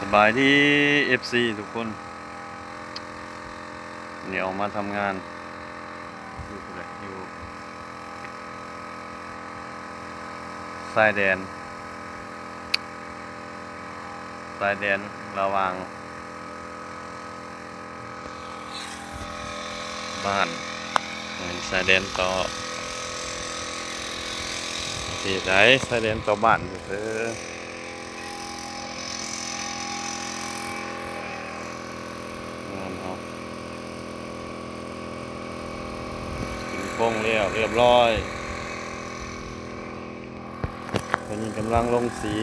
สบายดี FC ทุกคนเดี๋ยวมาทำงานอยู่ชายแดนระหว่างบ้านชายแดนต่อที่ไหนชายแดนต่อบ้านเด้อโป้งเรียบร้อยตอนนี้กำลังลงสี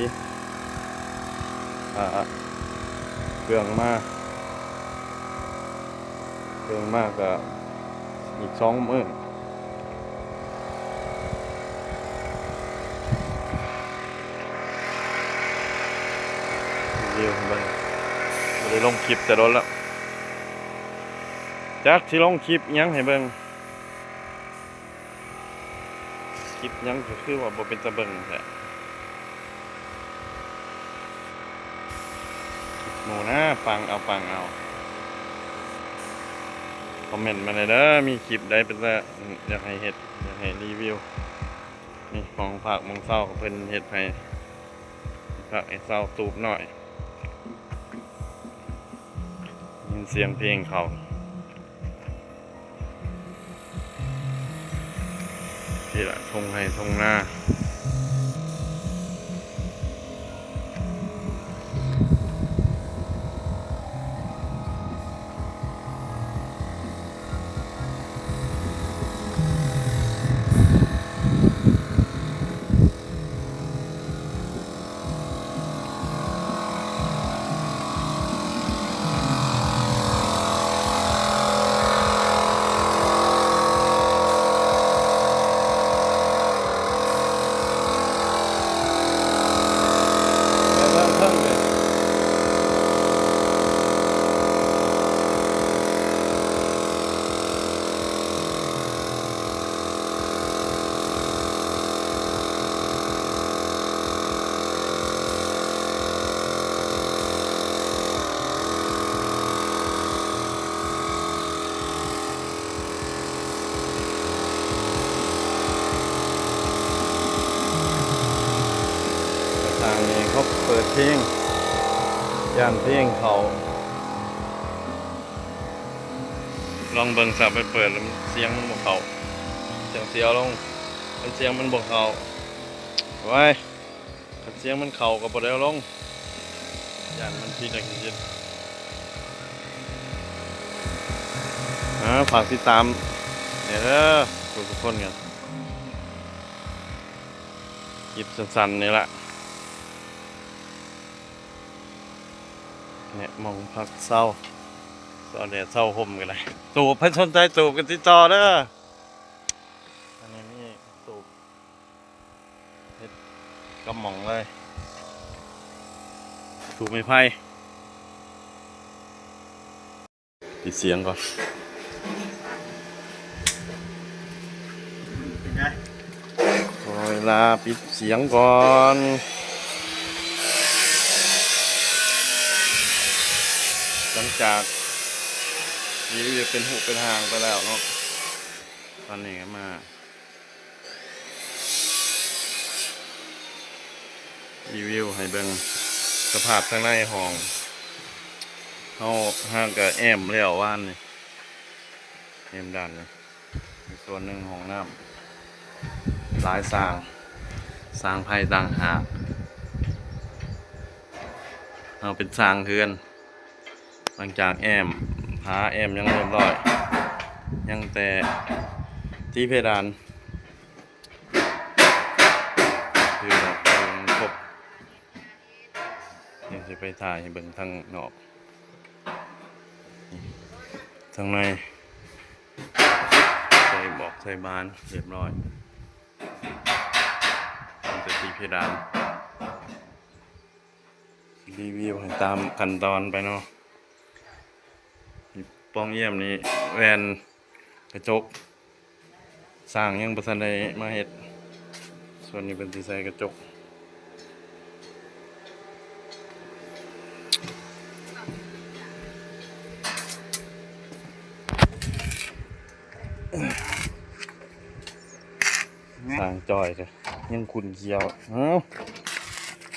เครื่องมากก็อีก2 มื้อเดียวมันไม่ได้ลงคลิปแต่โดนแล้วจักที่ลงคลิปยังให้เบิ่งคลิปยังก็คือว่าบ่เป็นตะเบิ่งแหละหมูนะฟังเอาคอมเมนต์มาเลยเด้อมีคลิปใดเป็นตะอยากให้เฮ็ดอยากให้รีวิวนี่ของผักมงเศร้าเพิ่นเฮ็ดให้ผักไอ้เศร้าตูบหน่อยยินเสียงเพลงเขาที่ละทงให้ทงหน้าทางนี้เขาเปิดเพลงย่านเพลงเขาลองเบิ่งสับไปเปิดแล้วเสียงมันบ่เข้าเสียวลงเสียงมันบ่เข้าไว้เสียงมันเข้าก็บ่ได้เอาลงย่านมันผิดจังซี่ฝากติดตามเนี่ยเด้อทุกคนกันคลิปสั้นๆนี่แหละเนี่ยมองพักเศร้าแดดเศร้าห่มกันเลยตูบให้สนใจตูบกันติดต่อเด้ออันนี้นี่ตูบเฮ็ดกำหม่องเลยตูบไม้ไผ่ปิดเสียงก่อนเวลาปิดเสียงก่อนหลังจากรีวิวเป็นหูเป็นหางไปแล้วเนาะตอนนี้ก็มารีวิวให้เบิ่งสภาพข้างในห้องเขาห้างกับแอมเลี้ยวว่านนี่แอมด้านนี่ส่วนหนึ่งห้องน้ำหลายสร้างไผ่ต่างหากเอาเป็นสร้างเฮือนหลังจากแอมยังเรียบร้อยยังแต่ที่เพดานคือแบบครบเดี๋ยวจะไปถ่ายให้เบิ่งทางนอกทางในใส่บานเรียบร้อยตั้งแต่ที่เพดานรีวิวให้ตามขั้นตอนไปเนาะป้องเยี่ยมนี่แวนกระจกสร้างยังบ่ทันได้มาเฮ็ดส่วนนี้เป็นที่ใส่กระจก จอยเลยยังขุนเขียวเอ้า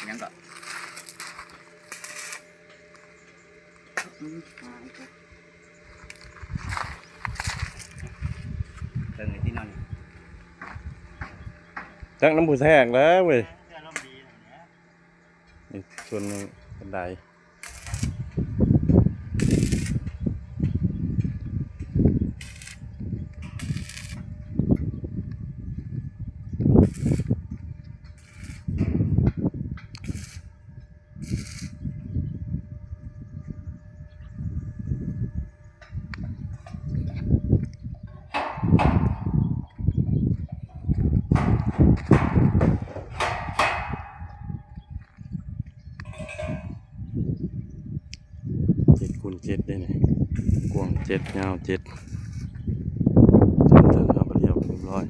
ยังก็เติมในที่นอน จักน้ำผู้แทกแล้วเว้ยนี่ส่วนหนึ่งบันได7x7ได้เนี่ยกว้าง7ยาว7จนเอาไปเรียบร้อย